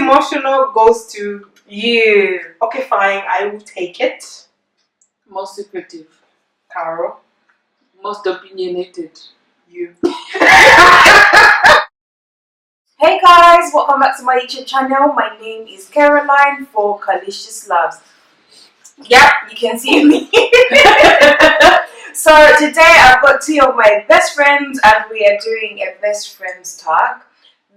emotional goes to you. Okay, fine. I will take it. Most secretive. Carol. Most opinionated. You. Hey guys, welcome back to my YouTube channel. My name is Caroline for Calicious Loves. Yep, you can see me. So today I've got two of my best friends and we are doing a best friends talk.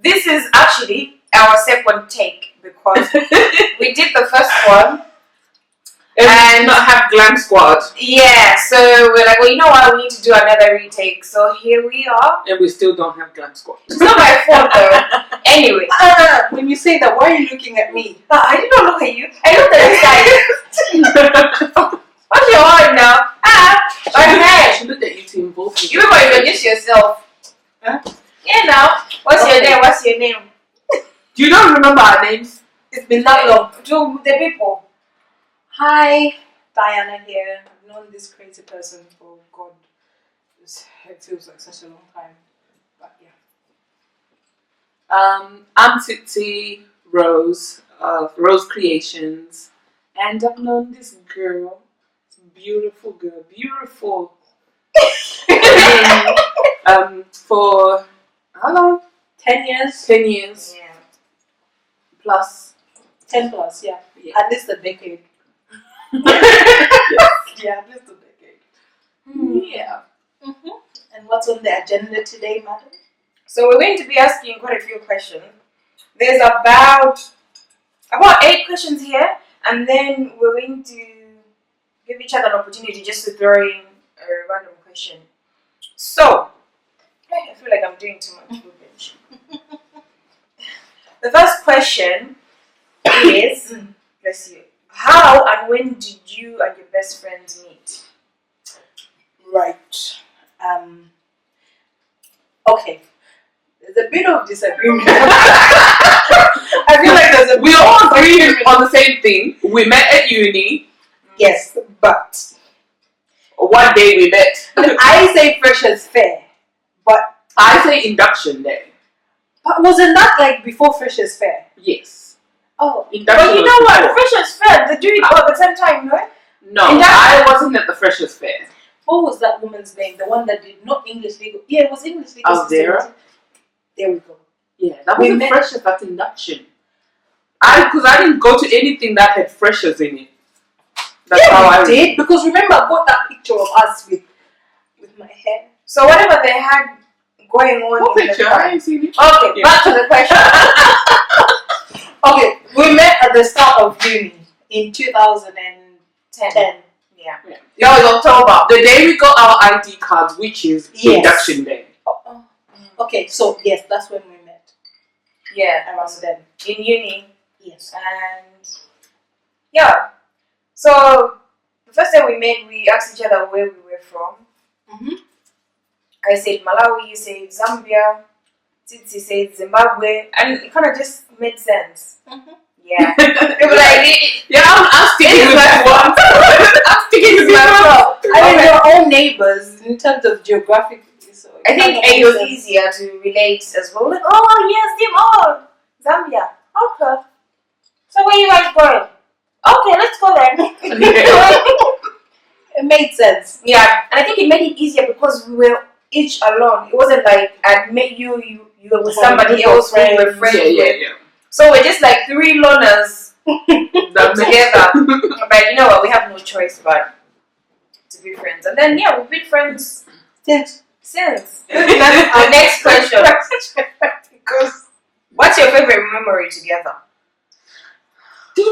This is actually our second take because we did the first one and not have Glam Squad. Yeah, so we're like, well, you know what, we need to do another retake. So here we are. And we still don't have Glam Squad. It's not my fault though. Anyway. When you say that, why are you looking at me? I did not look at you. I looked at this guy. What's your heart now? She looked at you to involve you. You remember to introduce yourself. Huh? Yeah, now. What's your name? What's your name? You don't remember our names? It's been that long. To the people. Hi, Diana here. I've known this crazy person for God. It feels like such a long time. But yeah. I'm Tsitsi Rose of Rose Creations, and I've known this girl, this beautiful girl, beautiful. For how long? 10 years. 10 years. Yeah. Plus. 10 plus, yeah. At least a decade. Yeah, at least a decade. Yeah. Mm-hmm. And what's on the agenda today, madam? So we're going to be asking quite a few questions. There's about 8 questions here, and then we're going to give each other an opportunity just to throw in a random question. So, I feel like I'm doing too much movement. The first question is, bless you, how and when did you and your best friends meet? Right. Okay. There's a bit of disagreement. I feel like there's a we all agree on the same thing. We met at uni. Yes, but one day we met. I say freshers fair, but I say induction day. But wasn't that like before freshers fair? Yes. Oh, induction. But you know what? Freshers fair, they do it all at the same time, no? No, I wasn't at the freshers fair. What was that woman's name? The one that did not English legal. Yeah, it was English legal. Alzera? There we go. Yeah, that was a freshers at induction. Because I didn't go to anything that had freshers in it. That's how I did. Because remember, I got that picture of us with my hair. So whatever they had going on. What picture? I ain't seen it. Okay, back to the question. Okay, we met at the start of uni in 2010. Yeah. That was October. The day we got our ID cards, which is induction day. Okay, so yes, that's when we met. Yeah, around then. In uni. Yes. And yeah. So the first time we met, we asked each other where we were from. Mm-hmm. I said Malawi, you said Zambia, Tsitsi said Zimbabwe, and it kind of just made sense. Mm-hmm. Yeah. People like, yeah, I'm sticking with that one. I'm sticking with that one. I mean, they're all neighbors in terms of geographic. So I think it was easier to relate as well. Like, oh yes, Zambia. Okay. So where you guys going? Okay, let's go then. It made sense. Yeah, and I think it made it easier because we were each alone. It wasn't like I'd met you were with somebody else who you were friends with. Yeah. So we're just like 3 loners together. But you know what? We have no choice but to be friends. And then yeah, we've been friends since. That's our next question. Because what's your favorite memory together? Did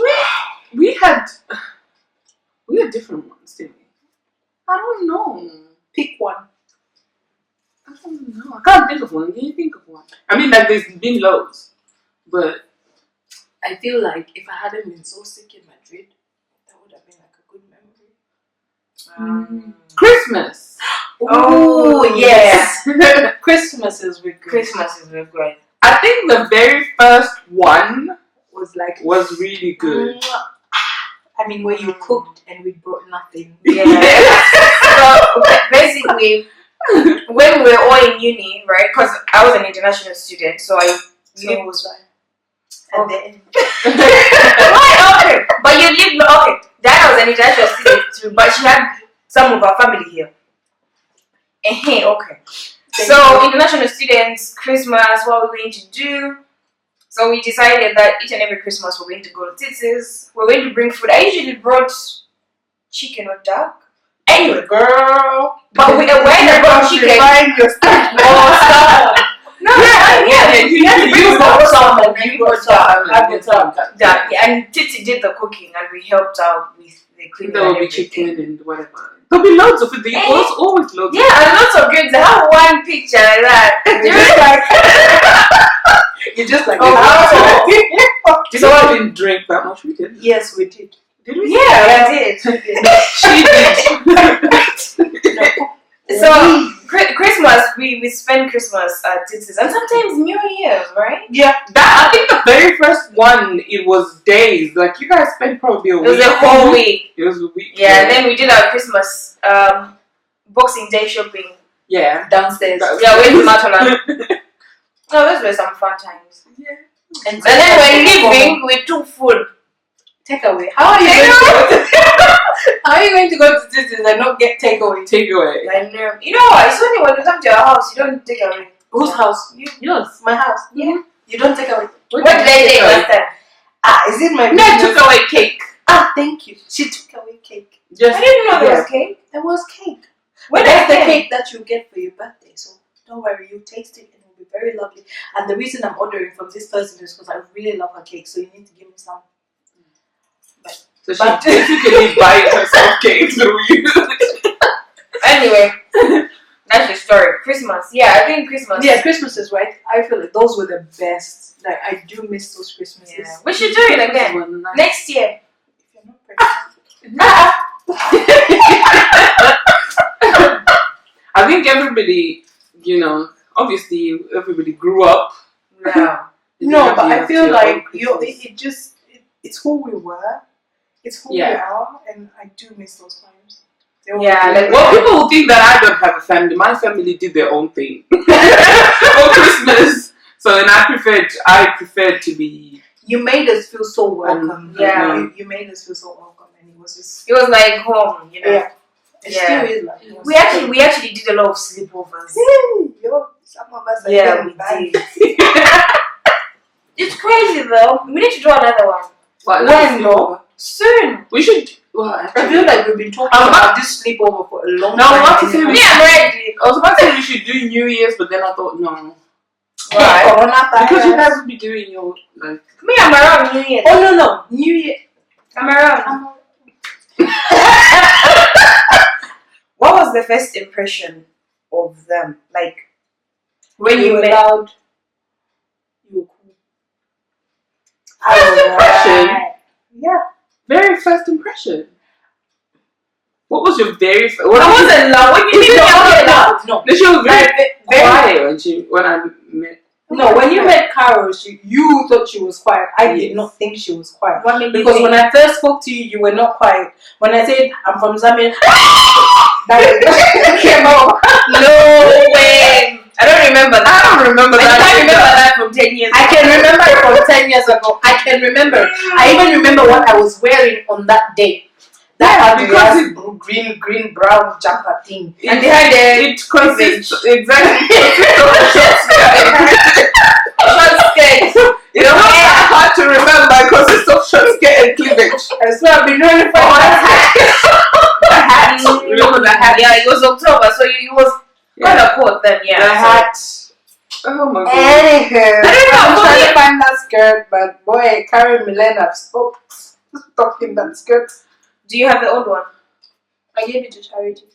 we had different ones, didn't we? I don't know. Pick one. I don't know. I can't think of one. Can you think of one? I mean, like there's been loads, but I feel like if I hadn't been so sick in Madrid, that would have been like a good memory. Christmas. Oh yes. Christmases were good. Christmases were great. I think the very first one was really good. I mean, where you cooked and we brought nothing. Yeah. So basically, when we were all in uni, right? Because I was an international student, so I lived. at the end. Why? Okay. But you live, okay. Diana was an international student too, but she had some of her family here. Okay. So, international students, Christmas, what we're going to do. So, we decided that each and every Christmas we're going to go to Tsitsi's. We're going to bring food. I usually brought chicken or duck. Anyway, Girl. but when I brought chicken. No, you brought salmon. You brought salmon. I brought salmon. And Titi did the cooking, and we helped out with the cleaning. There will be chicken and whatever. There'll be loads of it. There was always loads. Yeah, and lots of drinks. I have one picture like that. You just like So I didn't drink that much. We did. Yes, we did. Did we? Yeah, I did. She did. So Christmas, we spend Christmas at Titi's, and sometimes New Year's, right? Yeah, that I think the very first one it was days. Like you guys spent probably a week. It was a whole week. It was a week. Yeah, and then we did our Christmas Boxing Day shopping. Yeah, downstairs. Yeah, we went to Matalan. Oh, those were some fun times. Yeah. And then when leaving, we took food. Takeaway. How are you going to go to Tsitsi and not get takeaway? Takeaway. I know. You know what? It's only when you come to your house, you don't take away. Whose house? Yours. My house. Yeah. You don't take away. What did I take last time? Is it my No, I took away cake. Thank you. She took away cake. I didn't know there was cake. There was cake. That's the cake that you get for your birthday. So don't worry, you taste it and it will be very lovely. And the reason I'm ordering from this person is because I really love her cake. So you need to give me some. So she basically buys herself cake through you. Anyway, that's the story. Christmas. Yeah, I think Christmas. Yeah, Christmases, right? I feel like those were the best. Like, I do miss those Christmases. Yeah. We should do it again. Next year. If you're not I think everybody, obviously everybody grew up. Yeah. No, but I feel like it's who we were. It's who we are, and I do miss those times. Well, people will think that I don't have a family. My family did their own thing for Christmas, so then I preferred to be. You made us feel so welcome. You made us feel so welcome, and it was like home, Yeah, it still is like home. We actually did a lot of sleepovers. Some of us. We did. It's crazy though. We need to do another one. When though? Soon. We should. Well, I feel like we've been talking about this sleepover for a long time. I'm about to say I'm ready. I was about to say we should do New Year's, but then I thought no. Why? Because you guys will be doing your like. Me, I'm around New Year. Oh no, New Year. I'm around. What was the first impression of them? Like when you met? Loud. You were cool. First impression. Yeah. Very first impression. What was your very first? I wasn't loud. When you meet loud. No. She was very quiet when I met. No, when you met Carol, you thought she was quiet. I did not think she was quiet. Because when I first spoke to you, you were not quiet. When I said, I'm from Zambia, that came out. No way. I don't remember that. I don't remember that. I can't remember that from 10 years ago. I can remember it from 10 years ago. I can remember. I even remember what I was wearing on that day. That because green brown jumper thing. And behind it consists exactly short skirt. You know what I hard to remember because it's of short skirt and cleavage. I swear I've been knowing it for the hat. Remember the hat? Yeah, it was October, so it was kind of cold then. Yeah, the hat. Oh my god. Anywho, I'm trying to find that skirt, but boy, Karen Milena stopped talking that skirt. Do you have the old one? I gave it to charity.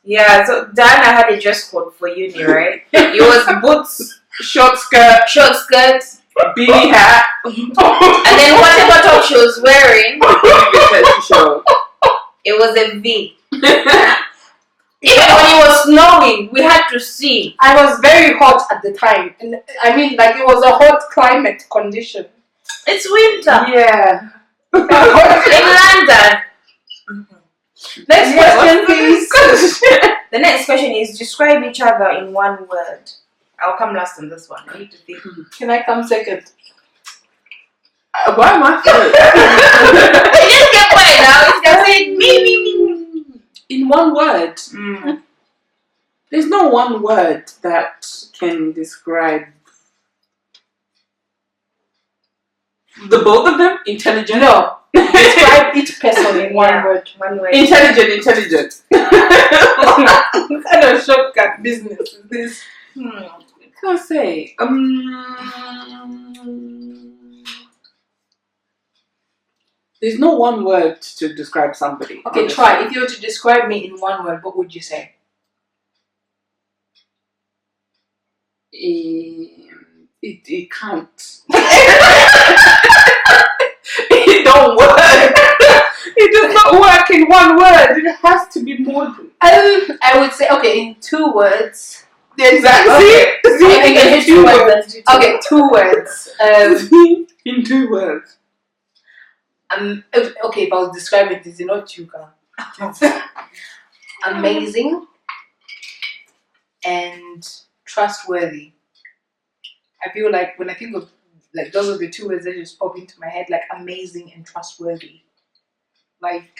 Yeah, so Diana had a dress code for uni, right? It was boots, short skirt, beanie hat, and then whatever top she was wearing, it was a V. Even when it was snowing, we had to see. I was very hot at the time. And I mean, like, it was a hot climate condition. It's winter. Yeah. In London. Next question, please. The next question is describe each other in one word. I'll come last on this one. I need to think. Can I come second? Why am I first? Just get quiet now. It's gonna say me. In one word. Mm. There's no one word that can describe the both of them. Intelligent. No. Describe each person in one word. One word. Intelligent. What kind of shortcut business is this? What can I say? There's no one word to describe somebody. Okay, honestly. try. If you were to describe me in one word, what would you say? It can't. It don't work. It does not work in one word. It has to be more than. I would say, okay, in 2 words. Exactly. Okay. See, Okay, 2 words. Okay, 2 words. In 2 words. Okay, if I was describing this, you know, Chuka. Amazing and trustworthy. I feel like when I think of like those are the 2 words that just pop into my head, like amazing and trustworthy. Like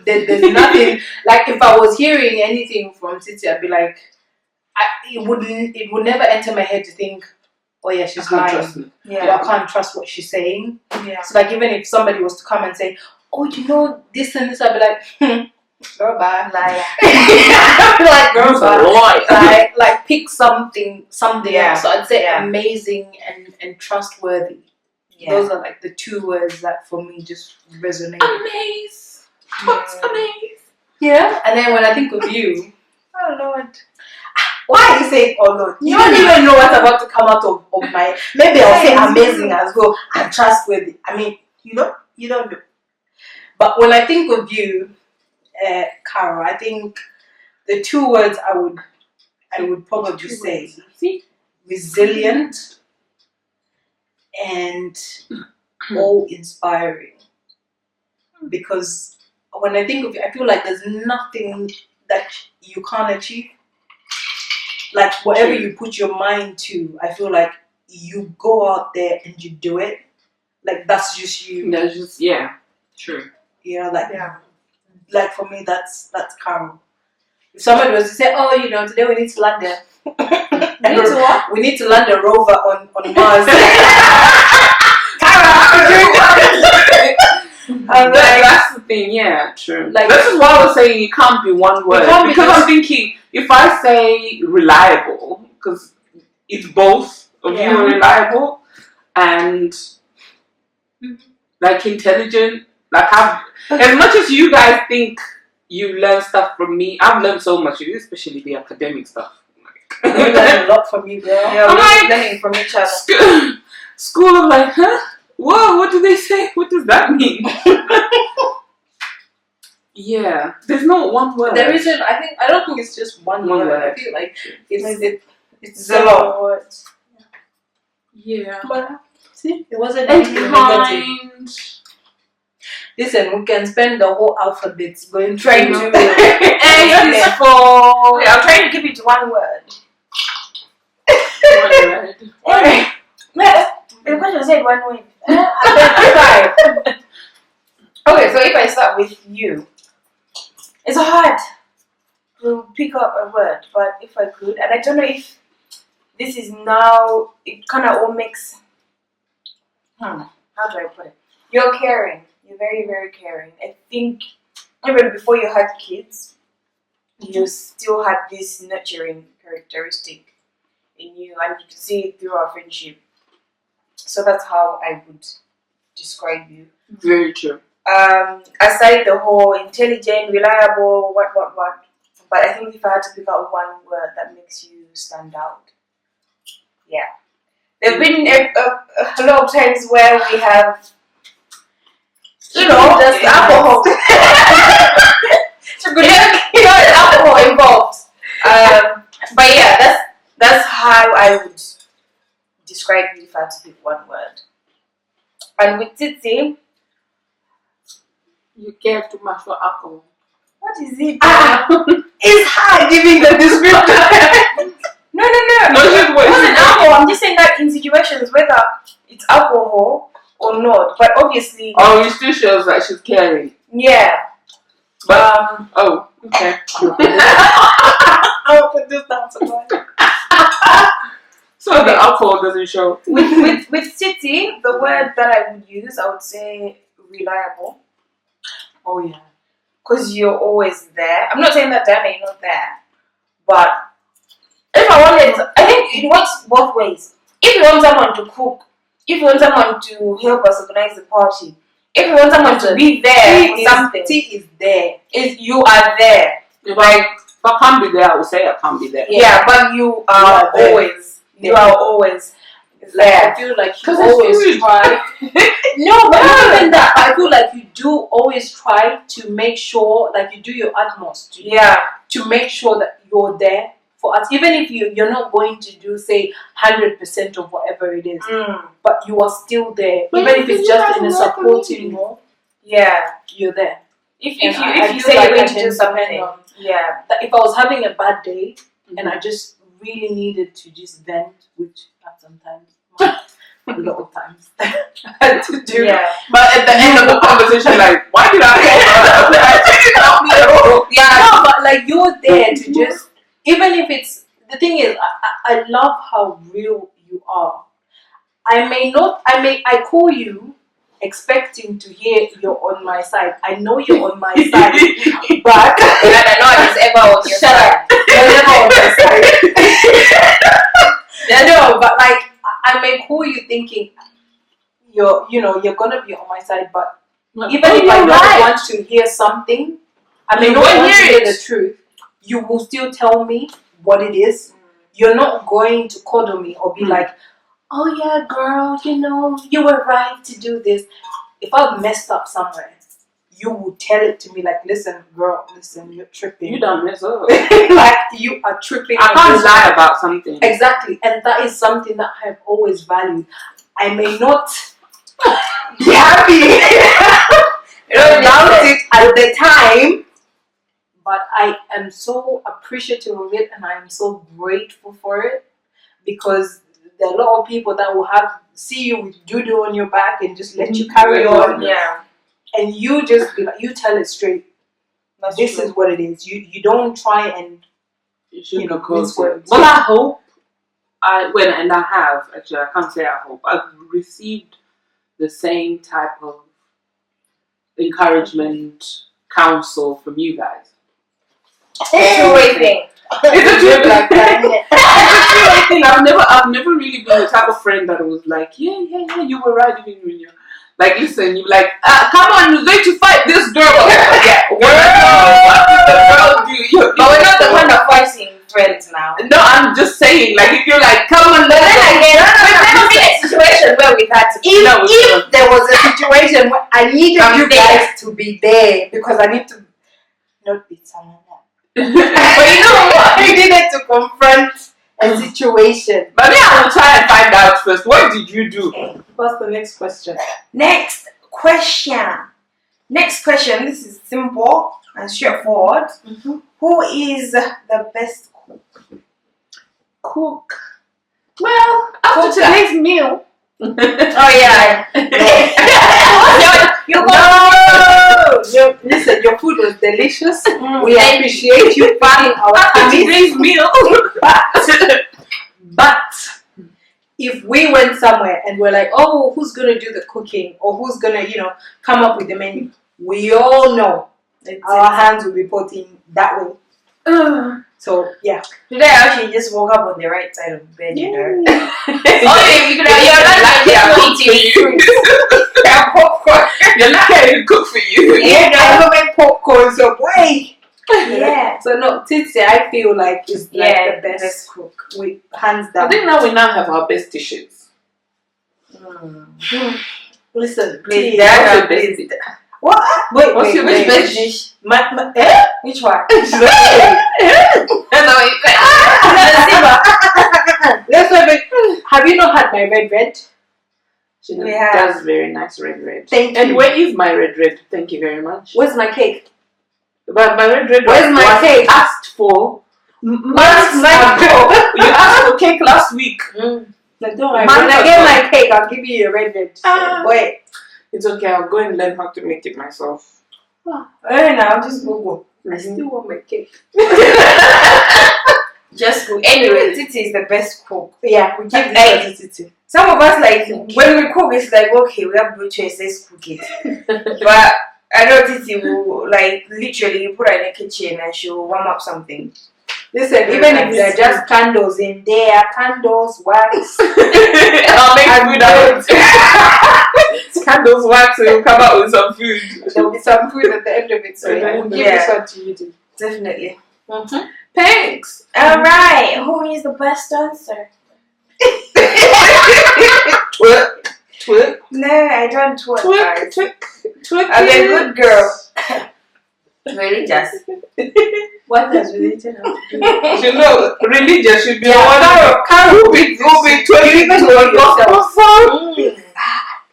there's nothing like if I was hearing anything from Tsitsi, I'd be like, it would never enter my head to think, oh yeah, she's lying. Yeah. Or I can't trust what she's saying. Yeah. So like even if somebody was to come and say, oh, you know this and this, I'd be like, girl, bye. Liar. I'd be like, girl, bye. Like pick something Yeah. else. So I'd say Yeah. amazing and trustworthy. Yeah. Those are like the 2 words that for me just resonate. Amaze. What's amaze? Yeah. And then when I think of you, Oh Lord. why are you saying oh Lord? You don't even know what's about to come out of my. Maybe I'll say amazing as well and trustworthy. I mean, you don't know. But when I think of you, Carol, I think the 2 words I would probably say resilient and awe-inspiring. Because when I think of you, I feel like there's nothing that you can't achieve. Like whatever you put your mind to, I feel like you go out there and you do it. Like that's just you. That's just true. You know, like for me, that's Carol. If somebody was to say, "Oh, you know, today we need to land there," we need to land a rover on Mars. That's the thing, yeah, true. Like this is why I was saying it can't be one word. Because I'm thinking if I say reliable, because it's both of you are reliable and like intelligent. Like as much as you guys think you learn stuff from me, I've learned so much, especially the academic stuff. we learn a lot from you, girl. Yeah, we're learning from each other. School of like, huh? Whoa, what do they say? What does that mean? Yeah, there's no one word. There isn't. I don't think it's just one word. I feel like it's a lot of words. Yeah. But see, it wasn't And anything negative. kind. Listen, we can spend the whole alphabet going Trying through. to Peaceful. Okay, I'm trying to keep it to one word. One word. Okay. The question said one word. Okay, so if I start with you, it's hard to pick up a word, but if I could, and I don't know if this is now, it kind of all makes, how do I put it? You're caring. You're very, very caring. I think even before you had kids, you still had this nurturing characteristic in you, and you can see it through our friendship. So that's how I would describe you. Very true. Aside the whole intelligent, reliable, what, but I think if I had to pick out one word that makes you stand out, there have been a lot of times where we have, just alcohol. Alcohol involved. But yeah, that's how I would describe you if I had to pick one word. And with Tsitsi, You care too much for alcohol. what is it? It's hard giving the description. No. It wasn't alcohol. I'm just saying that in situations whether it's alcohol or not. But obviously, Oh, it still shows that she's caring. yeah. But oh, okay. I'll put this down somewhere. So the alcohol doesn't show. With Tsitsi, the word that I would use, I would say reliable. Oh yeah. Because you're always there. I'm not saying that Diana, you're not there. But if I wanted, I think it works both ways. If you want someone to cook, if you want someone to help us organize the party, if you want someone to be there for something, T is there. you are there. If I can't be there, I will say I can't be there. Yeah, but you are there. always. You are always there. I feel like you 'Cause it's always rude. try. No, but not even that. I feel like you do always try to make sure, like you do your utmost to make sure that you're there for us. Even if you're not going to do, say, 100% of whatever it is, but you are still there. But even if it's you just guys in a work supporting role, Yeah. you're there. If And you I if you feel say like you're I going to can do something, depend on- yeah. That if I was having a bad day and I just really needed to just vent, which sometimes, a lot of times, I had to do. Yeah. But at the end of the conversation, like, why did I call her? I didn't help me at all. Yeah, no, but like you're there to just, even if it's, the thing is, I love how real you are. I call you expecting to hear you're on my side. I know you're on my side, but I know it's ever on your shut side. up. You're never on my side. No, but like I may call you thinking you're gonna be on my side, but even if I don't want to hear something, I may You not won't want to hear hear it. the truth. You will still tell me what it is. You're not going to coddle me or be like, oh yeah, girl, you were right to do this. If I've messed up somewhere, you will tell it to me like, listen, girl, listen, you're tripping. You don't mess up. Like you are tripping. I on can't this. lie about something. Exactly, and that is something that I have always valued. I may not be happy about it at the time, but I am so appreciative of it and I am so grateful for it, because there are a lot of people that will see you with doo-doo on your back and just let you carry on, Yeah. and you just be like, you tell it straight. This true. is what it is. You don't try and You shouldn't have mince caused it. words. Well, I hope I have actually. I can't say I hope. I've received the same type of encouragement, counsel from you guys. It's a two-way thing. It's a true like that. thing. I've never really been the type of friend that was like, yeah, you were right, even when you're like, listen, you're like, come on, you're going to fight this girl. Yeah, what did the girl do? But we're not the one that fighting friends now. No, I'm just saying, like, if you're like, come on, But let's then go. again, we've never been in a situation where we've had to. If there was a situation where I needed I'm you there. guys to be there because I need to not be someone else. But you know what? I needed to confront a situation. But then I will try and find out first. What did you do? What's the next question? Next question. This is simple and straightforward. Who is the best Cook. Well, after today's meal. Oh yeah. Listen, your food was delicious. We Thank appreciate you feeding our After tummies. today's meal. But if we went somewhere and we're like, oh, who's gonna do the cooking or who's gonna, come up with the menu? We all know our hands will be pointing that way. So yeah. Today I actually just woke up on the right side of the bed, you know. Okay, you're not lucky I cooked for you. popcorn. You're lucky I didn't cook for you. Yeah, I never made popcorn, so wait. Yeah. So no, Tsitsi, I feel like is like Yeah, the best cook with hands I down. think now we have our best dishes. Listen, Please, please. Dad, What's your please. best? What? Wait, What's your wait, best wait. dish? Which one? Let's have it. Have you not had my red? She We have. does very nice red. Thank And you. where is my red? Thank you very much. Where's my cake? But my red Where's my was cake? asked for. Where's my You asked for cake last week. Like, don't worry. Man, When I get my cake, I'll give you a red red. Wait. It's okay. I'll go and learn how to make it myself. Now just Google. I still want my cake. Just Google. Anyway, Tsitsi is the best cook. Yeah, we give Like, this to Tsitsi. Some of us like when we cook, it's like okay, we have no choice, let's cook it. But I know Tsitsi will like literally you put her in the kitchen and she'll warm up something. Listen, even if there are just candles in there, candles, wax. I'll make food out. Candles, wax, we'll come out with some food. There'll be some food at the end of it, so we'll give this one to you too. Definitely. Thanks. Alright, who is the best dancer? Twerk. Twerk. No, I don't twerk, Twerk. guys. Twerk. Twerk. I'm a good girl. Religious. What does religion have to do? You know, religious should be Yeah, one who be twerking to a gospel song.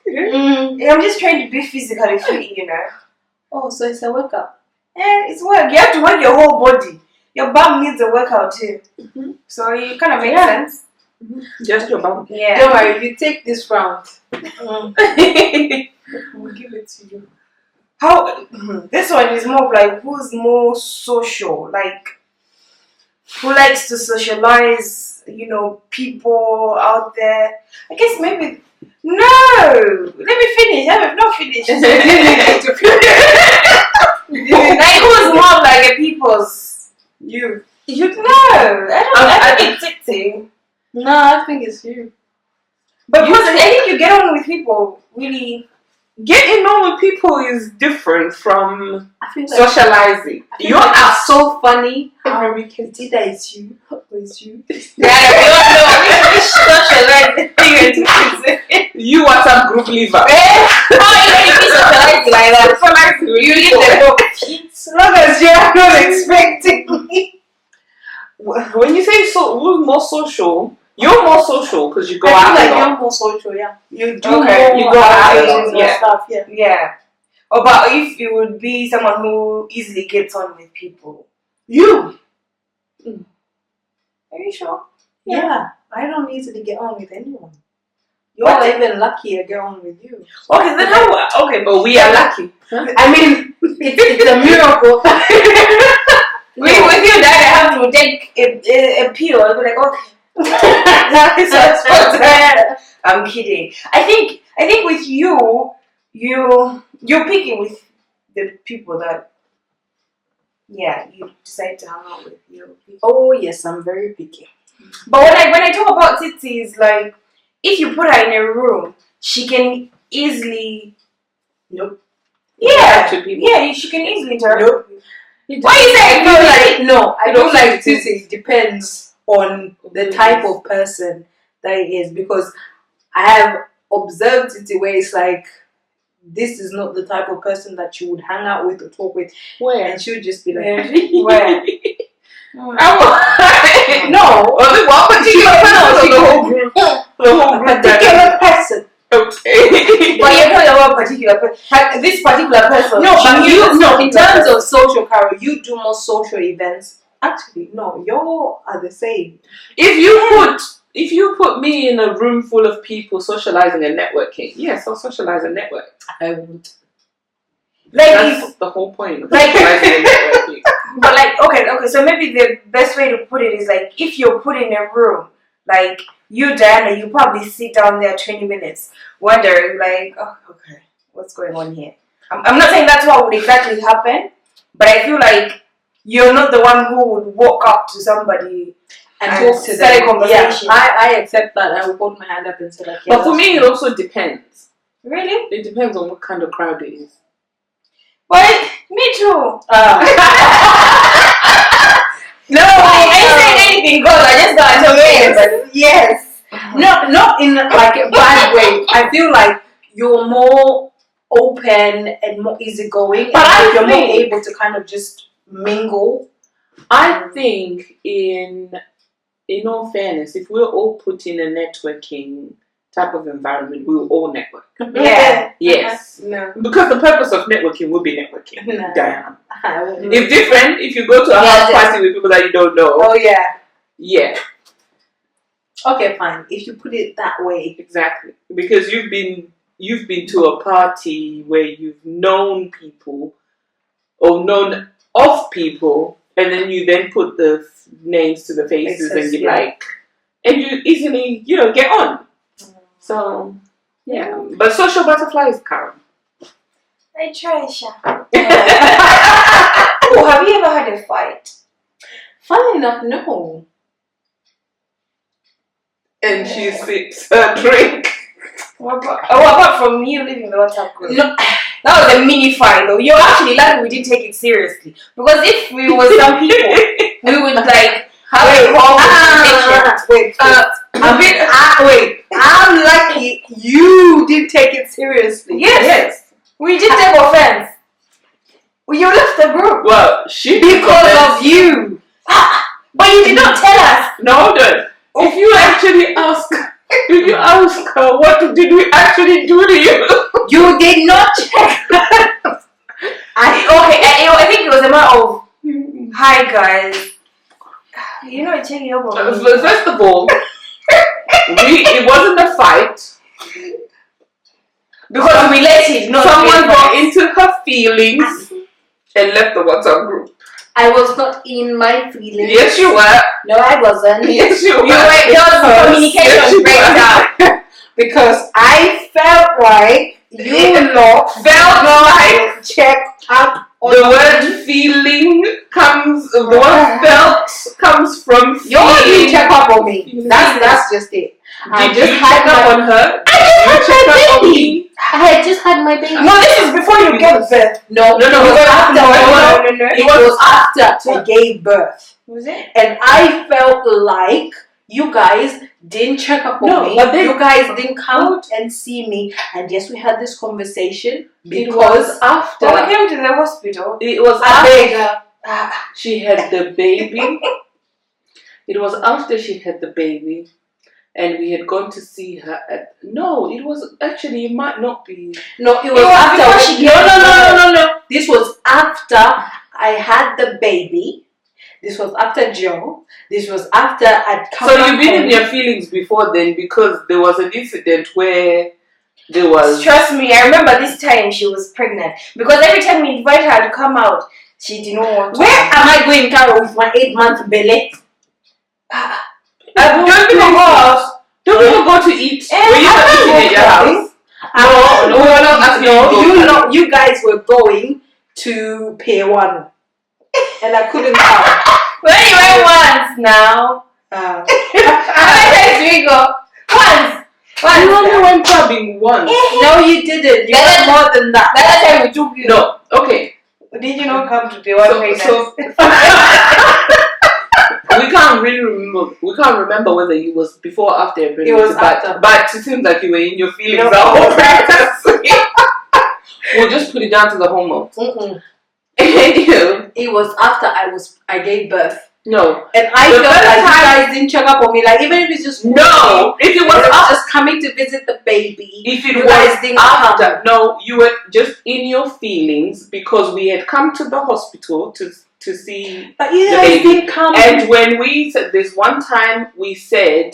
I'm just trying to be physically fit, you know. Oh, so it's a workout. Yeah, it's work. You have to work your whole body. Your bum needs a workout too. So it kind of makes sense. Just your bum. Yeah. Don't worry, if you take this round, we'll give it to you. How this one is more of like who's more social, like who likes to socialize, you know, people out there. I guess maybe no. Let me finish. I have not finished. Like who's more like a people's You. no, I think it's Tsitsi. No, I think it's you. But because I think you get on with people really. Getting on with people is different from I feel like socializing. you are so funny. Every weekend, it's either it's you or it's you. Yeah, we all know which socializing. You WhatsApp group leaver. How you be socializing like that? Socializing with You leave people. the book. As long as you are not expecting me. When you say who's more social, you're more social because you go I feel out like a lot. you're more social, yeah. You do Okay, more you go out outings and yeah. stuff, yeah. Yeah. Or but if you would be someone who easily gets on with people. You? Are you sure? Yeah. I don't easily get on with anyone. You're What? even lucky I get on with you. Okay, then how? Okay, But we are lucky. I mean, it's a miracle. with you, that I have to take a pill. I'll be like, okay. I'm kidding. I think with you're picking with the people that you decide to hang out with. Oh yes, I'm very picky. But when I talk about Tsitsi, is like if you put her in a room, she can easily. Nope. Yeah, To people. yeah, she can easily interact. Nope. Why you say I feel like no, I It don't also like depends. Tsitsi. It depends on the type of person that it is, because I have observed Tsitsi where it's like this is not the type of person that you would hang out with or talk with, Where? and she would just be like, Where? no, Only one particular person or the whole group? The whole group. particular person. Okay. But you're talking about particular person. This particular person. No, she but knew you this no. In particular terms person. of social, Carol, you do more social events. Actually, no, y'all are the same. If you put me in a room full of people socializing and networking, yes, I'll socialize and network. I would. like That's if, the whole point of like- socializing and networking. but like okay, so maybe the best way to put it is like if you're put in a room, like you Diana, you probably sit down there 20 minutes wondering like, oh okay, what's going on here? I'm not saying that's what would exactly happen, but I feel like you're not the one who would walk up to somebody And and talk to start a them. conversation. Yeah, I accept that. I will hold my hand up and say like, yeah, But for that's me, it fine. also depends. Really? It depends on what kind of crowd it is. But me too. No, I ain't saying anything because I just got to yes, yes. No, not in like a bad way. I feel like you're more open and more easygoing, But and I like you're more think- able to kind of just mingle. I think in all fairness, if we're all put in a networking type of environment, we will all network. Yeah. Yes. No. Because the purpose of networking will be networking. No. Diana. I wouldn't. It's different if you go to a Yeah, house party with people that you don't know. Oh yeah. Yeah. Okay, fine. If you put it that way. Exactly. Because you've been to a party where you've known people or known of people, and then you then put the names to the faces and you and you easily, get on. So, yeah. But social butterflies, Karen. I try, Sha. Oh, have you ever had a fight? Funnily enough, no. And she sips her drink. Apart from you leaving the WhatsApp group. No. That was a mini fight though. You're actually lucky we didn't take it seriously. Because if we were some people, we would like have a conversation. Wait. I'm lucky you didn't take it seriously. Yes. We did take offense. You left the group. Well, she because of you. But you did not tell us. No, hold on. If you actually ask her, what did we actually do to you? You did not check. I think it was a matter of, hi guys. You're not checking up on me. First of all, it wasn't a fight. Because we let it. Someone got into her feelings and left the WhatsApp group. I was not in my feelings. Yes, you were. No, I wasn't. Yes, you were. There was communication breakdown. Because I felt like you lot felt like check up on the word feeling comes. The word felt comes from you didn't check up on me. Feelings. That's just it. Did you check up on her? I had just had my baby. No, this is before you gave birth. No. No. It was after I gave birth. Was it? And I felt like you guys didn't check up on me. But then, you guys didn't come and see me. And yes, we had this conversation because it was after. When we came to the hospital. It was after she had the baby. It was after she had the baby. And we had gone to see her at... No, it was... Actually, it might not be... No, it was after... No. This was after I had the baby. This was after Joe. This was after I'd come So you've been in your feelings before then because there was an incident where there was... Trust me, I remember this time she was pregnant. Because every time we invited her to come out, she didn't want to. Where am I going, Carol, with my 8-month belly? Don't even go out. Don't even go to eat. Were you not eating at your house? No, we're not asking you guys were going to Pier 1. And I couldn't come. Well, you went once now. How many times did we go? Once. You only went clubbing once. No, you didn't. You went more than that. That time we took you. No, okay. Did you not come to Pier 1? So we can't really remember. We can't remember whether it was before or after. It was after. But it seems like you were in your feelings the whole pregnancy. We'll just put it down to the hormones. It was after I gave birth. No. And I felt like you guys didn't check up on me. Like even if it's just if it was just coming to visit the baby. If it you was guys didn't after, come. no, you were just in your feelings because we had come to the hospital to see but you the guys baby. didn't come. And when we said this one time, we said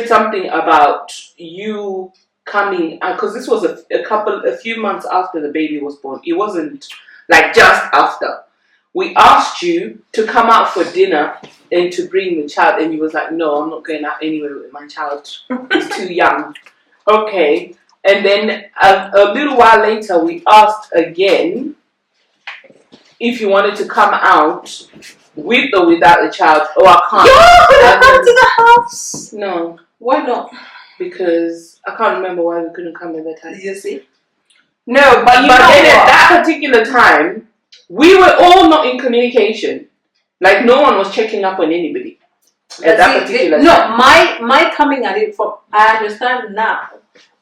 something about you coming because this was a few months after the baby was born. It wasn't like just after. We asked you to come out for dinner and to bring the child, and you was like, no, I'm not going out anywhere with my child. He's too young. Okay. And then a little while later, we asked again if you wanted to come out with or without the child. Oh, I can't. You could have come to the house. No. Why not? Because I can't remember why we couldn't come at that time. You see? No, but then at that particular time, we were all not in communication. Like no one was checking up on anybody at that particular time. No, my coming at it from I understand now,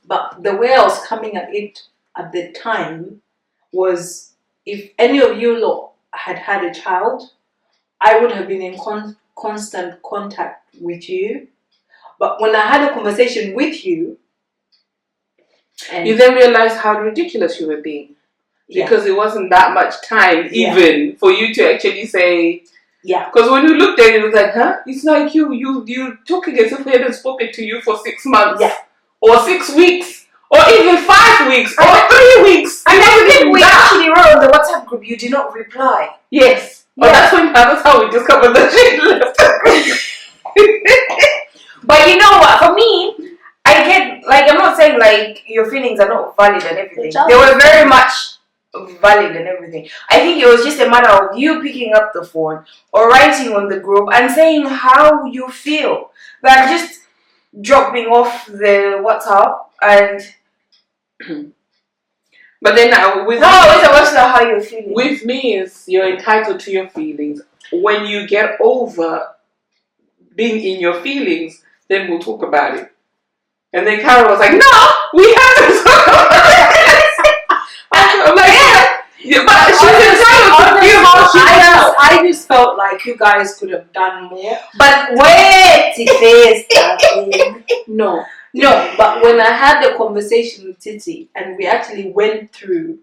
but the way I was coming at it at the time was if any of you lot had had a child, I would have been in constant contact with you. But when I had a conversation with you, and you then realized how ridiculous you were being. Because it wasn't that much time even for you to actually say, Yeah. Because when you looked at it, it was like, huh? It's like you talking as if we hadn't spoken to you for 6 months. Yeah. Or 6 weeks. Or even 5 weeks. Or 3 weeks. And I think we actually wrote on the WhatsApp group, you did not reply. Yes. Yeah. But that's how we discovered that she left the group. But you know what? For me, I get, like, I'm not saying, like, your feelings are not valid and everything. They were very much valid and everything. I think it was just a matter of you picking up the phone or writing on the group and saying how you feel. Like, just dropping off the WhatsApp and... But then with how you're feeling. With me is you're entitled to your feelings. When you get over being in your feelings, then we'll talk about it. And then Carol was like, no, we haven't talked about it. I'm like, yeah, but she's entitled to feel how she felt. I just felt like you guys could have done more. But wait, it No, but when I had the conversation with Tsitsi and we actually went through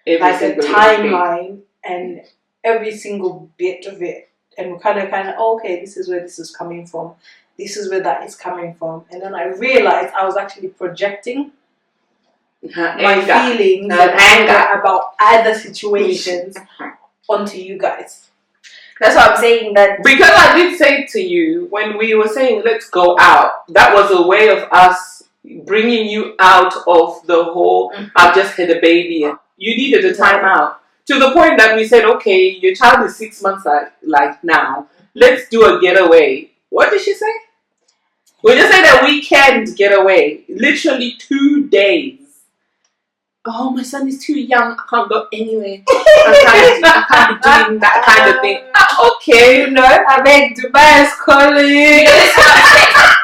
like a timeline and every single bit of it, and we kind of, okay, this is where this is coming from. This is where that is coming from. And then I realized I was actually projecting my feelings and anger about other situations onto you guys. That's what I'm saying. That because I did say to you when we were saying let's go out, that was a way of us bringing you out of the whole I've just had a baby and you needed a time out. To the point that we said, okay, your child is 6 months like now. Let's do a getaway. What did she say? We just said that we can't get away. Literally 2 days. Oh, my son is too young. I can't go anywhere. I can't be doing that kind of thing. Okay, you know. I beg Dubai is calling.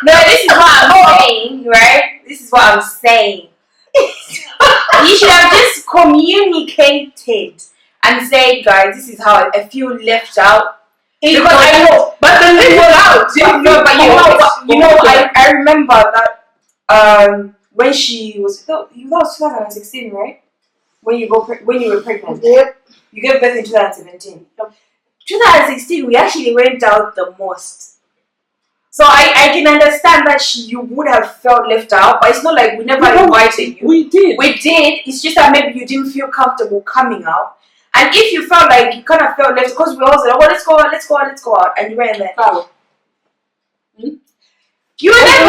No, this is what I'm saying, right? This is what I'm saying. You should have just communicated and say, guys, this is how I feel left out. Because I know, but the left out. No, but you know, I remember that when she was, that was 2016, right? When you were pregnant. Yep. You gave birth in 2017. 2016, we actually went out the most. So I can understand that you would have felt left out, but it's not like we never invited you. We did. It's just that maybe you didn't feel comfortable coming out. And if you felt like you kind of felt left, because we all said, oh, let's go out, and you went there. Oh. You were never.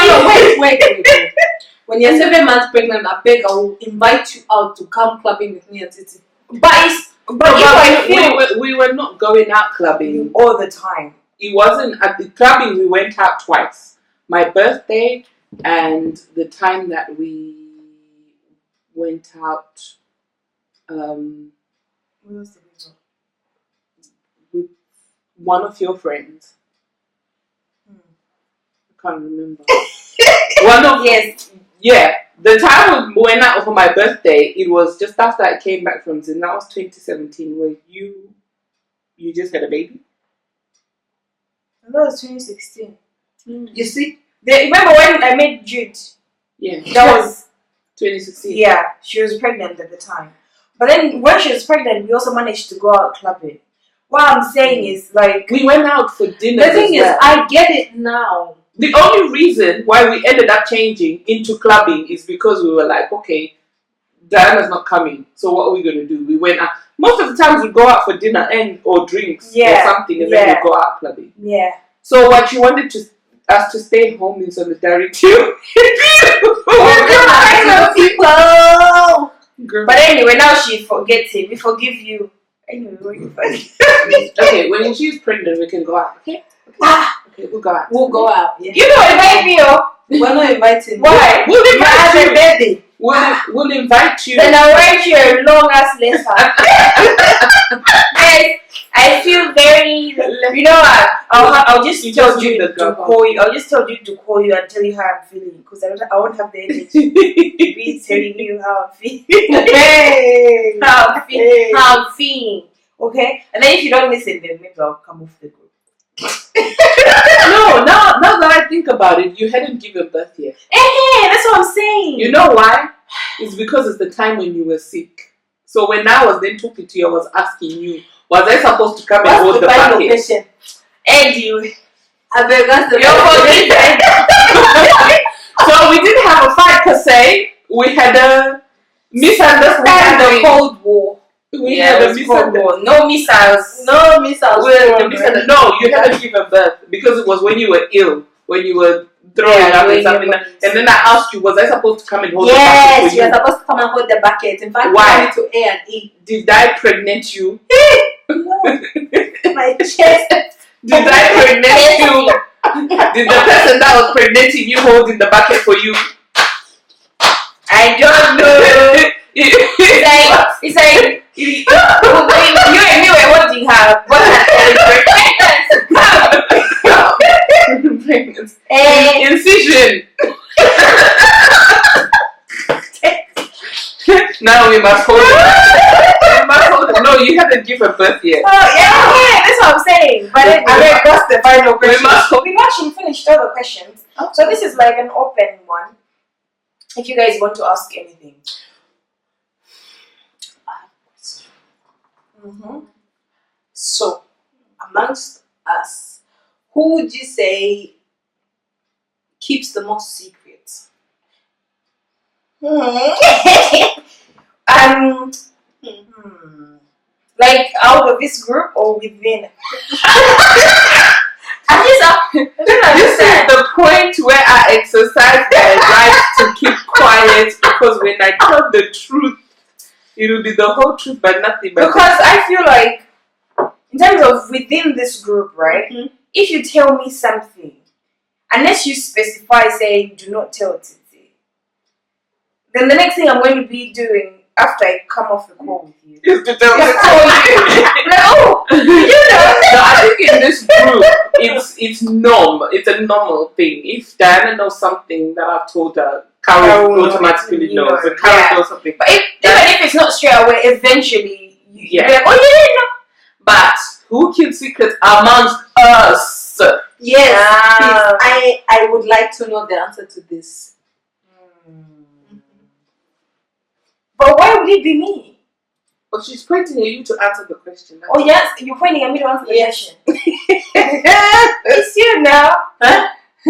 No, wait. When you're 7 months pregnant, I beg, I will invite you out to come clubbing with me and Tsitsi. We were not going out clubbing all the time. It wasn't at the clubbing. We went out twice. My birthday and the time that we went out with one of your friends. I can't remember. Yeah. The time we went out for my birthday, it was just after I came back from Zin. That was 2017, where you just had a baby. That was 2016. You see? Remember when I met Jude? Yeah. That was 2016. Yeah, she was pregnant at the time. But then when she was pregnant, we also managed to go out clubbing. What I'm saying is, like, we went out for dinner. The thing is, I get it now. The only reason why we ended up changing into clubbing is because we were like, okay, Diana's not coming, so what are we going to do? We went out. Most of the times we go out for dinner or drinks or something, and then we go out clubbing. Yeah. So what you wanted us to stay home in solidarity. But anyway, now she forgets it. We forgive you. Anyway, okay, when she's pregnant, we can go out. Okay. Okay, we'll go out. We'll go out. Yeah. You don't invite me, We're not inviting you. Why? We'll invite you. Baby. We'll invite you. Then I'll write you a long ass letter. I feel very. You know what? I'll just tell you to call you. I'll just tell you to call you and tell you how I'm feeling, because I won't have the energy to be telling you how I'm feeling. Hey. How I'm feeling. Okay? And then if you don't listen, then maybe I'll come off the group. No, now that I think about it, you hadn't given birth yet. Hey, that's what I'm saying. You know why? It's because it's the time when you were sick. So when I was then talking to you, I was asking you, Was I supposed to come and hold the bucket? Anyway, I beg us to So we didn't have a fight per se. We had a misunderstanding. the Cold War. We had a misunderstanding. War. No missiles. No missiles. No, you had to give a birth because it was when you were ill, when you were throwing up and something. And then I asked you, was I supposed to come and hold the bucket? Yes, you were supposed to come and hold the bucket. In fact, why? I went to A&E. Did I pregnant you? No, my chest. Did I pregnant you? Did the person that was pregnanting you holding the bucket for you? I don't know. It's like you and me were holding her. What pregnancy. Incision. Now we must hold it. No, you haven't given birth yet. Oh yeah, that's what I'm saying. But then, That's the final question. we've actually finished all the questions. So this is like an open one. If you guys want to ask anything. So, amongst us, who would you say keeps the most secrets? Like out of this group or within? This is the point where I exercise my right to keep quiet, because when I tell the truth, it will be the whole truth but nothing but because I feel like in terms of within this group, right? If you tell me something, unless you specify saying do not tell Tsitsi, then the next thing I'm going to be doing after I come off the call with you is to tell you. Like, oh, you know. No, I think in this group, it's normal. It's a normal thing. If Diana knows something that I've told her, Carol automatically knows. And Carol knows something. But even if it's not straight away, eventually you're like, oh yeah, no. But who keeps secrets amongst us? Yes, please. I would like to know the answer to this. But why would it be me? Well, she's pointing at you to answer the question. Oh yes, you're pointing at me to answer the question. It's you now. Huh?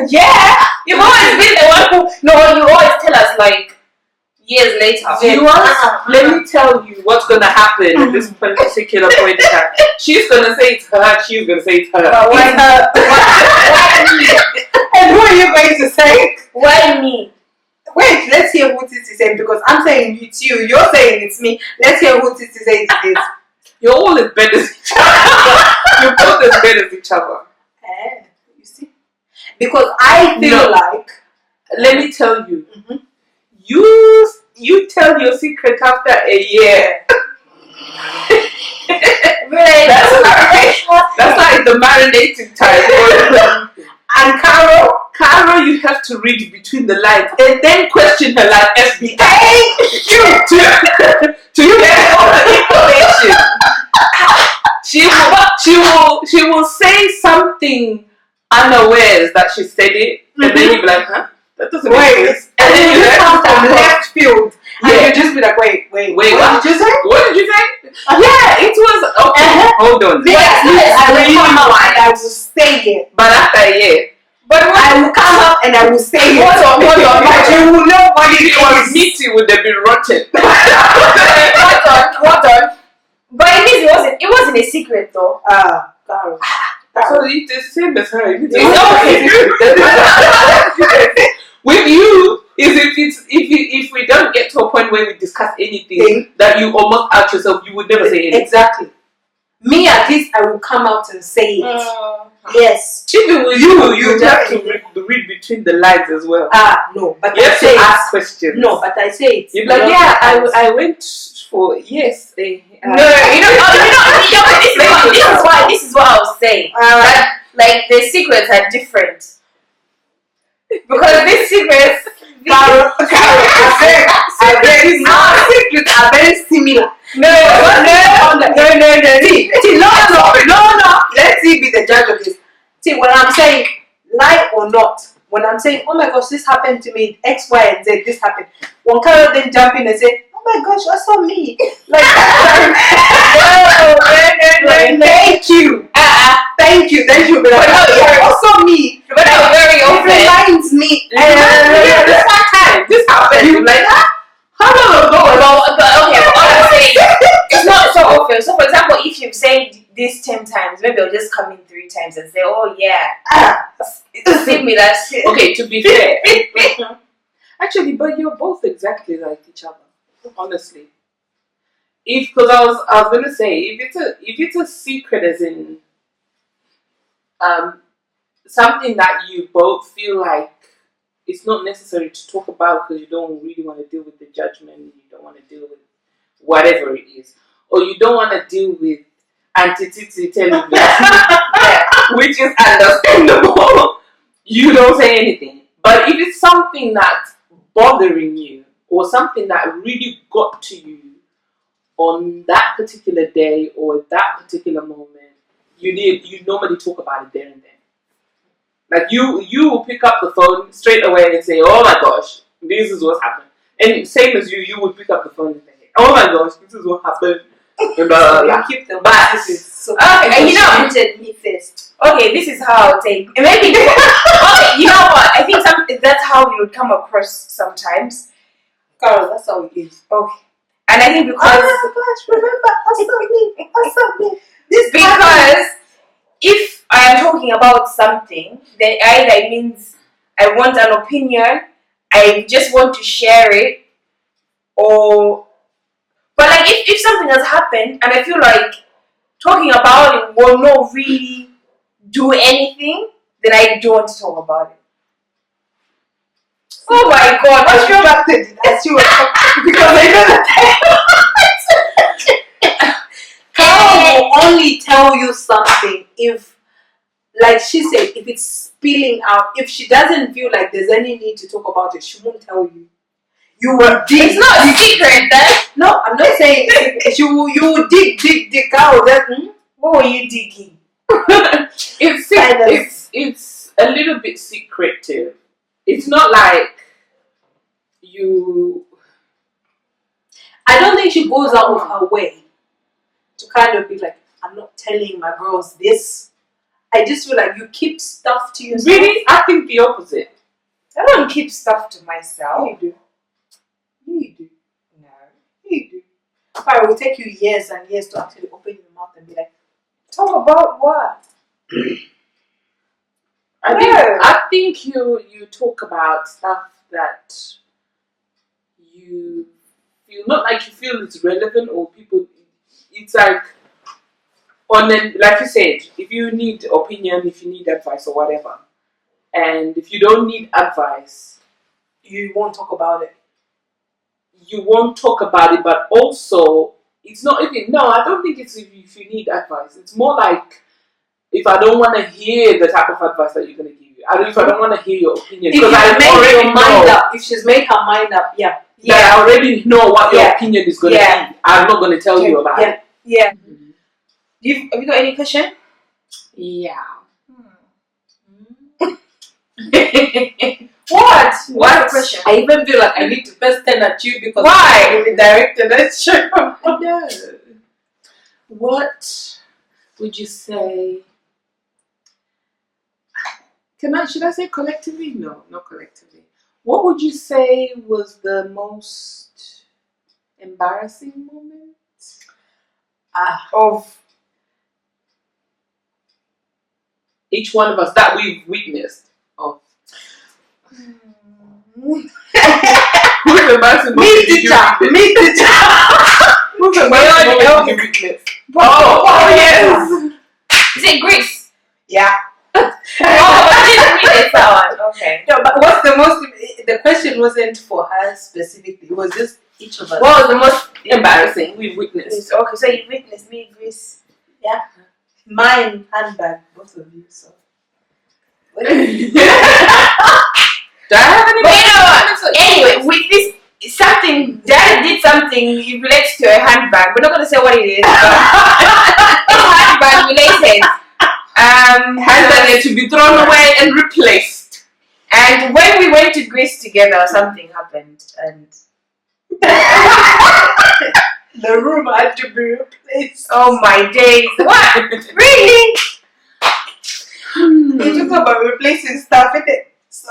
Yeah, you've always been the one who. No, you always tell us like years later. Let me tell you what's gonna happen at this particular point in time. She's gonna say it's her. She's gonna say it's her. But why her? Why me? And who are you going to say? Why me? Wait, let's hear who Tsitsi said, because I'm saying it's you. You're saying it's me. Let's hear who Tsitsi said it is. You're all as bad as each other. You're both as bad as each other. You see? Because I feel like... Let me tell you. You tell your secret after a year. That's like the marinating time. And Carol, you have to read between the lines and then question her like FBI. to get all the information. She will say something unawares that she said it, and then you'll be like, huh? That doesn't make sense. And then you come from left field. And you just be like, wait, what did you say? What did you say? Yeah, it was okay. Hold on. I will come out and I will say it. But after a year. But I will come up and I will say it. Hold on. But you will know what it was. Meat, it would have been rotten. Hold on. But it wasn't a secret though. Carol. So it's the same as her. It's With you, if we don't get to a point where we discuss anything that you almost out yourself, you would never say anything. Exactly. Me, at least, I will come out and say it. Yes. Even with you have to read between the lines as well. No, but you I have say to ask questions. No, but I say it. You're like, yeah, I went for yes. No, this is what I was saying. That, like the secrets are different. Because these secrets, Carol, secrets are very similar. No. Let me be the judge of this. See, when I'm saying lie or not, when I'm saying, oh my gosh, this happened to me, X, Y, and Z, this happened. When Carol then jump in and say, oh my gosh, also me. Like, No. thank you. Thank you. Then she'll be like, But no, yeah, also me. But I'm very It open. reminds me. Yeah, this one time, this happened. You like, how long ago? But okay, but all I'm saying, it's not so often. So, for example, if you've said this 10 times, maybe I'll just come in 3 times and say, oh yeah, it's similar. Okay, to be fair, actually, but you're both exactly like each other. Honestly, because I was gonna say if it's a secret, as in something that you both feel like it's not necessary to talk about because you don't really want to deal with the judgment, you don't want to deal with whatever it is, or you don't want to deal with Auntie Tsitsi telling you, which is understandable. You don't say anything. But if it's something that's bothering you or something that really got to you on that particular day or that particular moment, you normally talk about it there and then. Like you will pick up the phone straight away and say, "Oh my gosh, this is what's happened." And same as you would pick up the phone and say, "Oh my gosh, this is what happened." And You keep them. So and you know, me first. okay, this is how I'll take. Maybe okay, you know what? I think that's how you would come across sometimes. Carol, that's how it is. Okay, and I think because Oh my gosh, remember, also me. This because if I am talking about something, then either it means I want an opinion, I just want to share it, or but like if something has happened and I feel like talking about it will not really do anything, then I don't want to talk about it. Oh my god, I what's wrong? distracted as you were talking because I know that Carol will only tell you something if, like she said, if it's spilling out. If she doesn't feel like there's any need to talk about it, she won't tell you. You will dig. It's not a secret, then. No, I'm not saying you will dig. Carol, What were you digging? It's a little bit secretive. It's not like you. I don't think she goes out of her way to kind of be like, I'm not telling my girls this. I just feel like you keep stuff to yourself. Really, I think the opposite. I don't keep stuff to myself. You do. You do. No. You do. It will take you years and years to actually open your mouth and be like, Talk about what? I think you talk about stuff that you feel not like you feel it's relevant or people. It's like like you said, if you need opinion, if you need advice or whatever, and if you don't need advice, you won't talk about it. you won't talk about it. But also, it's not even. No, I don't think it's if you need advice. It's more like if I don't want to hear the type of advice that you're going to give you. If I don't want to hear your opinion, because I already know. If she's made her mind up, Yeah, I already know what your opinion is going to be. I'm not going to tell you about it. Yeah. Have you got any question? Yeah. What? What's the question? I even feel like I need to first stand at you because Why? you'll be directed at you. No. What would you say? Should I say collectively? No, not collectively. What would you say was the most embarrassing moment Of each one of us that we've witnessed? Of who's embarrassing moment did you witness? Me teacher. Who's embarrassing moment did you witness? Oh yes. is it Greece? Yeah. I didn't read it, that one. Okay. No, but what's the most? The question wasn't for her specifically. It was just each of us. What was the most Embarrassing we've witnessed. Okay, so you witnessed me, Greece. Yeah. Mine handbag, both of you. So. Do I have any? But you know what? Anyway, with this something, Dad did something relates to a handbag. We're not gonna say what it is. But it's handbag related. Handbag to be thrown away and replaced. And when we went to Greece together, something happened, and The room had to be replaced. Oh my days! What? Really? You talk about replacing stuff, innit? So,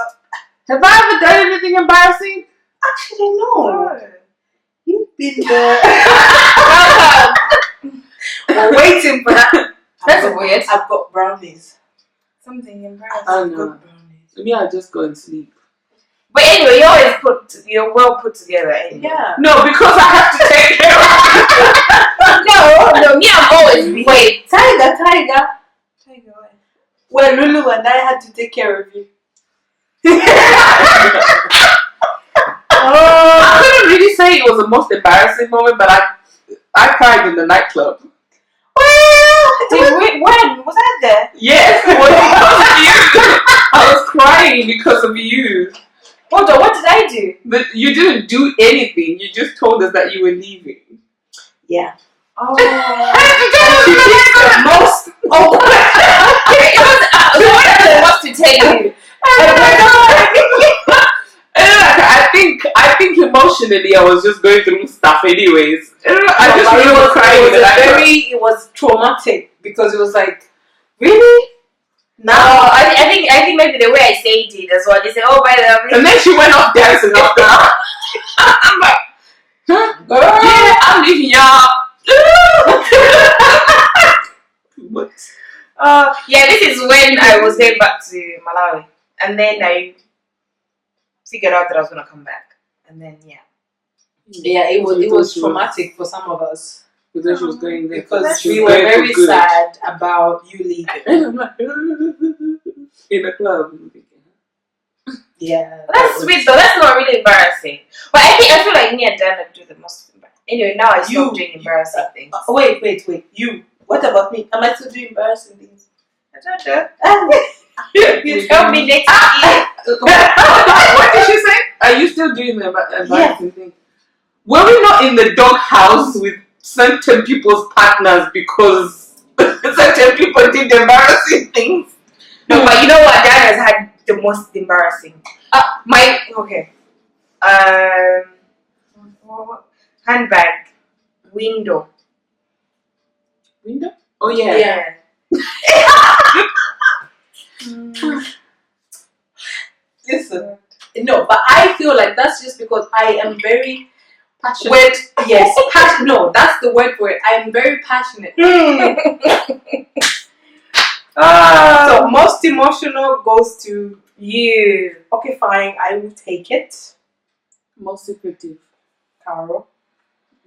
Have I ever done anything embarrassing? actually, no. You've been there. We're waiting for that. That's I've got- weird. I've got brownies. Something embarrassing. Oh I've no. got brownies. Me, I just go and sleep. But anyway, you're well put together. Anyway. Yeah. No, because I have to take care of No, me, I'm always wait. Tiger. Well, Lulu and I had to take care of you. I couldn't really say it was the most embarrassing moment, but I cried in the nightclub. When was I there? Yes, it was because of you. I was crying because of you. Hold on, what did I do? But you didn't do anything. You just told us that you were leaving. Yeah. Oh, The most. it was what to tell you. I think emotionally I was just going through stuff anyways. I just But remember crying in the nightclub. it was traumatic because it was like, really? No, I think maybe the way I said it as well. They said, "Oh, by the way." And then she went off dancing after. I'm like, huh? Yeah, I'm leaving y'all. But Yeah, this is when I was going back to Malawi, and then I figured out that I was gonna come back, and then yeah. Yeah, it was traumatic for some of us But then she was going there because she we was were going for very good. sad about you leaving. And I'm like, in the club. Yeah, But that's sweet though. That's not really embarrassing. But I feel like me and Diana do the most embarrassing. Anyway, now I stopped doing embarrassing things. Wait. You. What about me? Am I still doing embarrassing things? I don't know. You Tell me next year. What did she say? Are you still doing the embarrassing thing? Were we not in the doghouse with certain people's partners because certain people did embarrassing things? No, but you know what? Diana's had the most embarrassing. Okay. Handbag, window. Window? Oh yeah. Yeah. Listen. No, but I feel like that's just because I am very Passionate. yes, no, that's the word for it. I am very passionate. So most emotional goes to You. okay, fine, I will take it. Most secretive. Carol,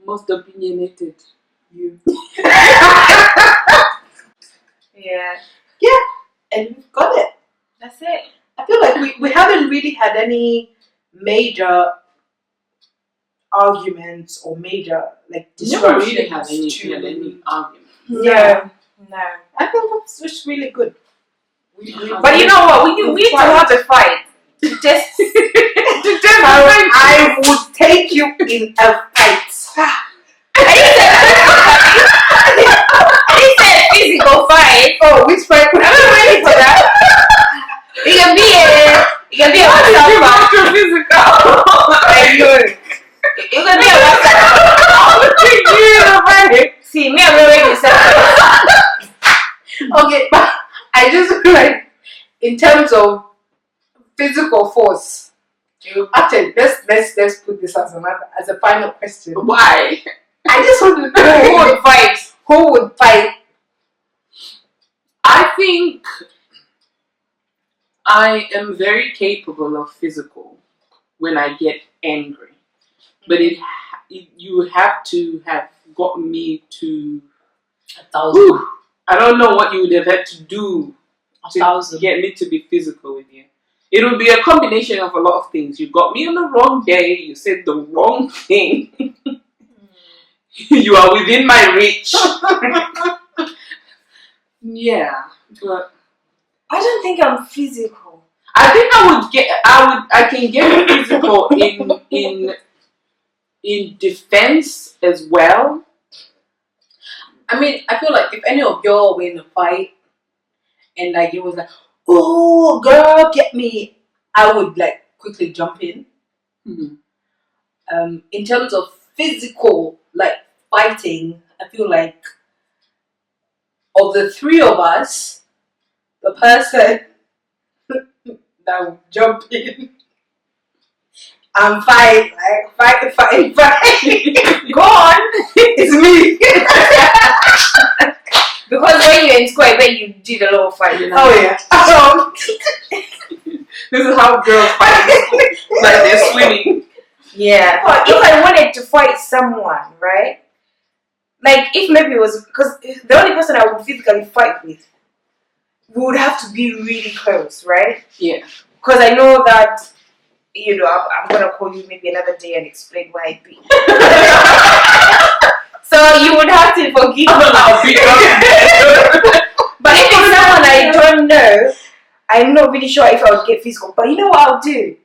Most opinionated. you. Yeah. And we've got it. That's it. I feel like we haven't really had any major arguments or major like Never disruptions really had any to argument. No. I think that's just really good. But you know what? We need to have a fight. To test. I would take you in a fight. I didn't say physical fight. Oh, which fight? I'm not ready for that. It can be a WhatsApp fight. Physical. I know. It can be a WhatsApp fight. See, me, I'm not ready to say. Okay, but I just feel like in terms of physical force. Actually, let's put this as a final question. Why? I just want to know Who would fight? who would fight. I think I am very capable of physical when I get angry, but you have to have gotten me to 1,000. Whew, I don't know what you would have had to do to 1,000. get me to be physical with you. It would be a combination of a lot of things. You got me on the wrong day. You said the wrong thing. You are within my reach. Yeah, but I don't think I'm physical. I think I can get physical in defense as well. I mean, I feel like if any of y'all were in a fight and like it was like, oh girl, get me, I would like quickly jump in. Mm-hmm. in terms of physical, like fighting, I feel like of the three of us, the person that would jump in and fight, like fight. Go on. It's me. Because when you're in school, I bet you did a lot of fighting. Oh yeah. This is how girls fight in school. Like they're swimming. Yeah. But if I wanted to fight someone, right? Like if maybe it was because the only person I would physically fight with, we would have to be really close, right? Yeah. Because I know that, you know, I'm gonna call you maybe another day and explain why I beat. So you would have to forgive me. I'll beat up. But if it's someone I don't know, I'm not really sure if I would get physical. But you know what I'll do?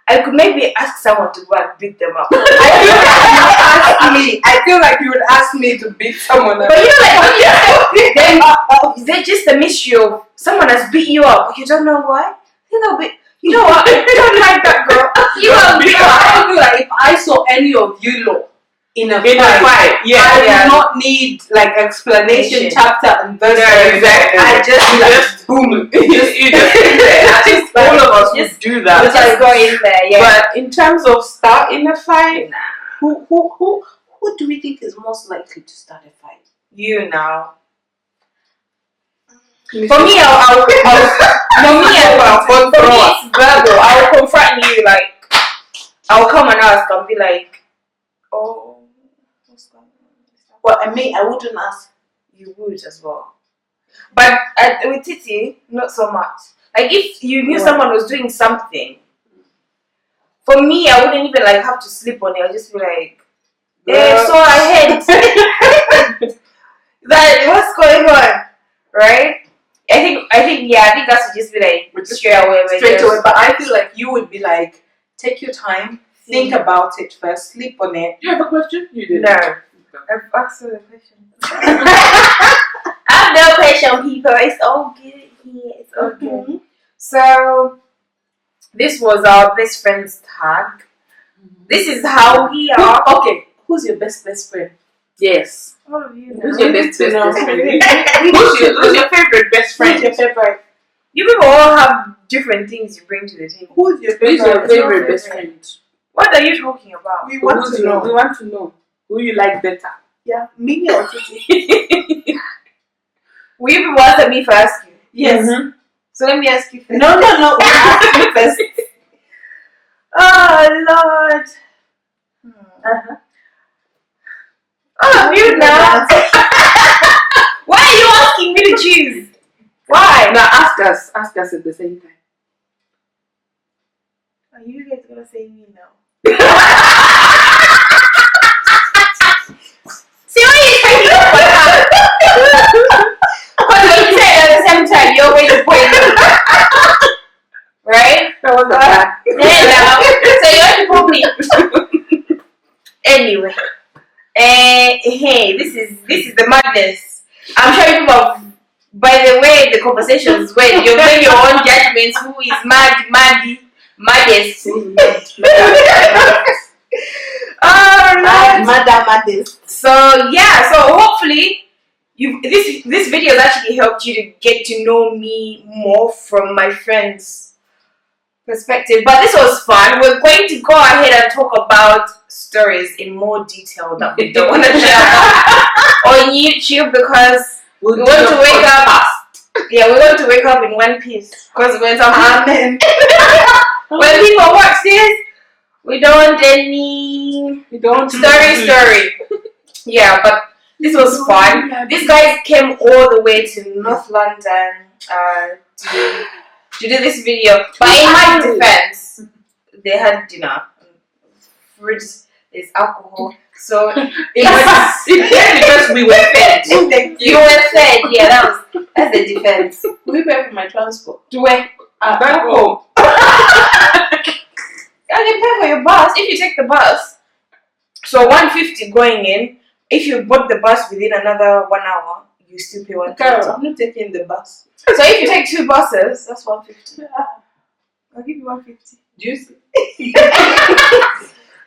I could maybe ask someone to go and beat them up. I feel like you would ask me to beat someone else. But you know, like, then they're just a mystery of someone has beat you up, but you don't know why. You know, but you know what? I don't like that girl. You know, I feel like if I saw any of you lot in a fight, yeah. I do not need like explanation, chapter and verse. Yeah, exactly. I just boom. You just in there. I think all of us would do that. just go in there, yeah. But in terms of starting a fight, who do we think is most likely to start a fight? You now. for For me, it's verbal. I'll confront you, like, I'll come and ask, I'll be like, oh, what's going on? Well, I mean, I wouldn't ask. You would as well. But with Tsitsi, not so much. Like, if you knew someone was doing something, for me, I wouldn't even like have to sleep on it. I'll just be like, so I heard that what's going on, right? I think that should just be like straight away. But I feel like you would be like, take your time, think about it first, sleep on it. Do you have a question? You did. No, I've asked the question. I have no question, people. It's all good here. It's all good. So this was our best friend's tag. This is how we are. Okay, who's your best friend? Yes. All of you know. Who's your best friend? Who's Who's your favorite best friend? Who's your favorite? You people all have different things you bring to the table. Who's your Who's your favorite? favorite best friend? What are you talking about? We want to know. We want to know who you like better. Yeah, me or Tsitsi? Will you people answer me first? Yes. Mm-hmm. So let me ask you first. No. We ask you first. Oh Lord. All of you now. Why are you asking me to choose? Why? Now ask us at the same time. Are you guys gonna say me now? See what you're trying to for that? Because when you say it at the same time, you're always pointing. Right? That was bad. Yeah, now. So you want to probably. Anyway. Hey, this is the madness. I'm sure you have, by the way the conversations went, you've made your own judgments. Who is maddest? Maddest. So yeah, so hopefully this video has actually helped you to get to know me more from my friends' perspective. But this was fun. We're going to go ahead and talk about stories in more detail that we don't want to share on YouTube because we want to wake up. Yeah, we want to wake up in one piece. Because when when people watch this, we don't want any story. Yeah, but this was fun. These guys came all the way to North London to do this video. But in my defense, they had dinner, fruits, there's alcohol. So It's because we were fed. you were fed. Yeah, that's the defense. We pay for my transport. To where? Back home. I can pay for your bus if you take the bus. So 150 going in. If you board the bus within another 1 hour, you still pay 150. Carol, I'm not taking the bus. So if you take 2 buses, that's 150. I'll give you 150. Do you see?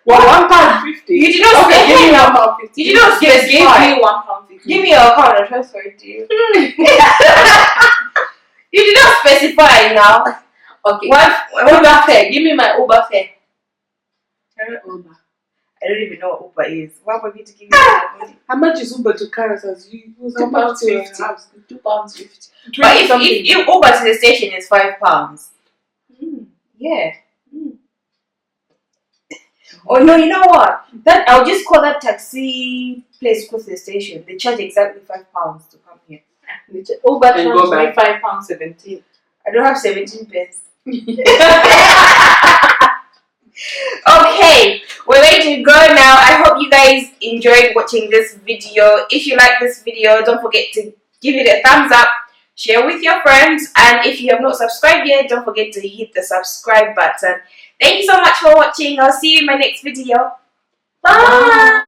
Well, £1.50. You did not Okay, give me £1.50. You did not Give specify. me £1.50. Give me your account and transfer it to you. You did not specify now. Okay. What? Uber fare. Give me my Uber fare. Uber. I don't even know what Uber is. Why would you to give me that money? How much is Uber to Karas as you? £2.50. £2.50. But if Uber to the station is £5. Yeah. Oh no, you know what? That I'll just call that taxi place close to the station. They charge exactly £5 to come here. Uber And go charges me back. £5.17. I don't have 17 pence. Okay, we're ready to go now. I hope you guys enjoyed watching this video. If you like this video, don't forget to give it a thumbs up, share with your friends, and if you have not subscribed yet, don't forget to hit the subscribe button. Thank you so much for watching. I'll see you in my next video. Bye!